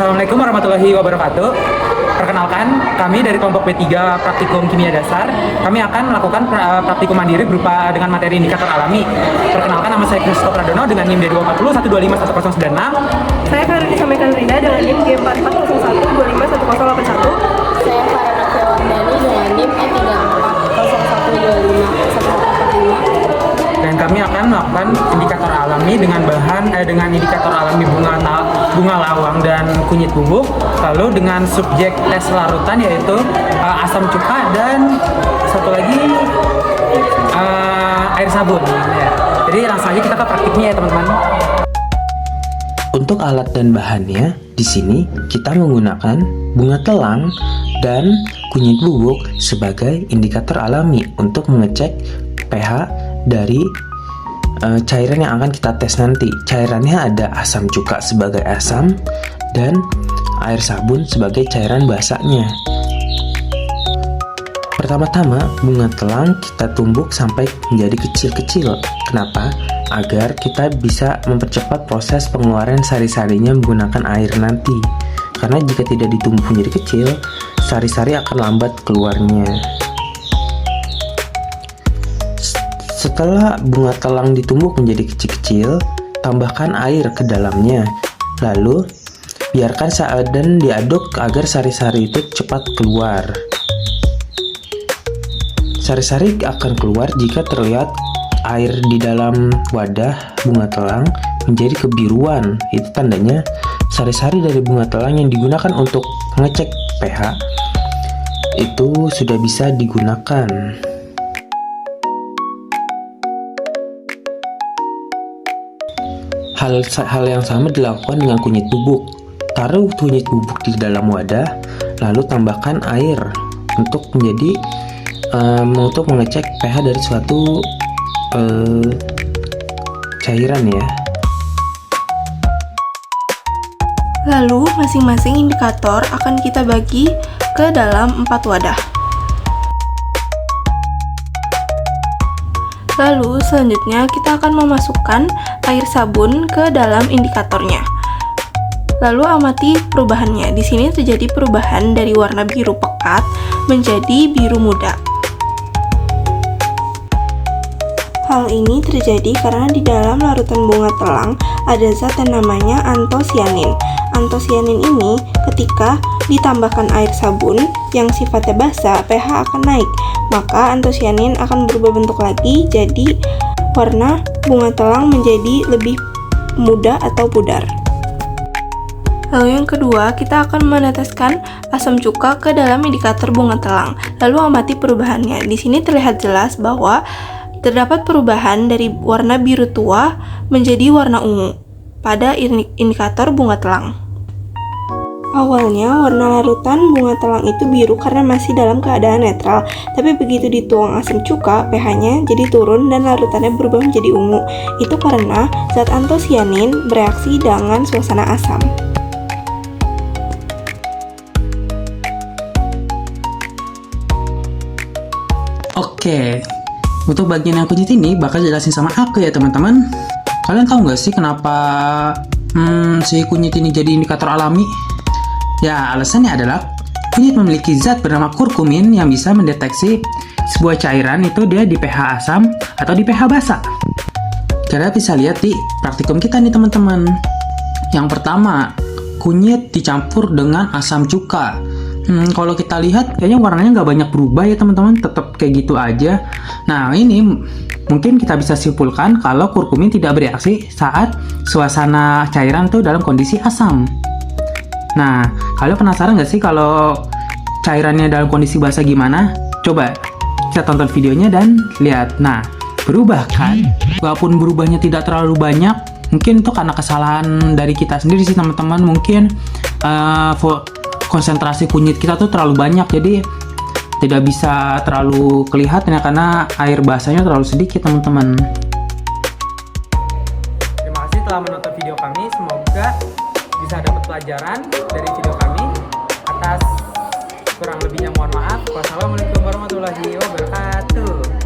Assalamualaikum warahmatullahi wabarakatuh. Perkenalkan, kami dari kelompok B3 Praktikum Kimia Dasar. Kami akan melakukan praktikum mandiri berupa dengan materi indikator alami. Perkenalkan, nama saya Kristo Pradono dengan NIM D240 1251096. Saya Karolina Sampaikan Rida dengan NIM G4401251081. Saya Farana Wardani dengan NIM E3401125145. Dan kami akan melakukan indikator alami dengan dengan indikator alami bunga lawang dan kunyit bubuk, lalu dengan subjek tes larutan yaitu asam cuka dan satu lagi air sabun. Ya. Jadi langsung aja kita ke praktiknya ya teman-teman. Untuk alat dan bahannya, di sini kita menggunakan bunga telang dan kunyit bubuk sebagai indikator alami untuk mengecek pH dari cairan yang akan kita tes nanti. Cairannya ada asam cuka sebagai asam dan air sabun sebagai cairan basahnya. Pertama-tama, bunga telang kita tumbuk sampai menjadi kecil-kecil. Kenapa? Agar kita bisa mempercepat proses pengeluaran sari-sarinya menggunakan air nanti. Karena jika tidak ditumbuk menjadi kecil, sari-sari akan lambat keluarnya. Setelah bunga telang ditumbuk menjadi kecil-kecil, tambahkan air ke dalamnya. Lalu, biarkan dan diaduk agar sari-sari itu cepat keluar. Sari-sari akan keluar jika terlihat air di dalam wadah bunga telang menjadi kebiruan. Itu tandanya sari-sari dari bunga telang yang digunakan untuk mengecek pH itu sudah bisa digunakan. Hal yang sama dilakukan dengan kunyit bubuk. Taruh kunyit bubuk di dalam wadah, lalu tambahkan air untuk mengecek pH dari suatu cairan ya. Lalu masing-masing indikator akan kita bagi ke dalam 4 wadah. Lalu selanjutnya kita akan memasukkan air sabun ke dalam indikatornya. Lalu amati perubahannya. Di sini terjadi perubahan dari warna biru pekat menjadi biru muda. Hal ini terjadi karena di dalam larutan bunga telang ada zat yang namanya antosianin. Antosianin ini ketika ditambahkan air sabun yang sifatnya basah, pH akan naik. Maka antosianin akan berubah bentuk lagi, jadi warna bunga telang menjadi lebih muda atau pudar. Lalu yang kedua, kita akan meneteskan asam cuka ke dalam indikator bunga telang. Lalu amati perubahannya. Di sini terlihat jelas bahwa terdapat perubahan dari warna biru tua menjadi warna ungu pada indikator bunga telang. Awalnya warna larutan bunga telang itu biru karena masih dalam keadaan netral, tapi begitu dituang asam cuka, pH-nya jadi turun dan larutannya berubah menjadi ungu. Itu karena zat antosianin bereaksi dengan suasana asam. Oke, untuk bagian yang kunyit ini bakal jelasin sama aku ya teman-teman. Kalian tahu nggak sih kenapa si kunyit ini jadi indikator alami? Ya, alasannya adalah kunyit memiliki zat bernama kurkumin yang bisa mendeteksi sebuah cairan itu dia di pH asam atau di pH basa. Kalian bisa lihat di praktikum kita nih teman-teman. Yang pertama, kunyit dicampur dengan asam cuka. Kalau kita lihat kayaknya warnanya nggak banyak berubah ya teman-teman, tetap kayak gitu aja. Nah, ini mungkin kita bisa simpulkan kalau kurkumin tidak bereaksi saat suasana cairan tuh dalam kondisi asam. Nah, kalian penasaran nggak sih kalau cairannya dalam kondisi basah gimana? Coba kita tonton videonya dan lihat. Nah, berubah kan? Walaupun berubahnya tidak terlalu banyak, mungkin itu karena kesalahan dari kita sendiri sih teman-teman. Mungkin konsentrasi kunyit kita tuh terlalu banyak, jadi tidak bisa terlalu kelihatan ya karena air basahnya terlalu sedikit teman-teman. Terima kasih telah menonton video kami. Semoga bisa dapat pelajaran dari video kami. Atas kurang lebihnya mohon maaf. Wassalamualaikum warahmatullahi wabarakatuh.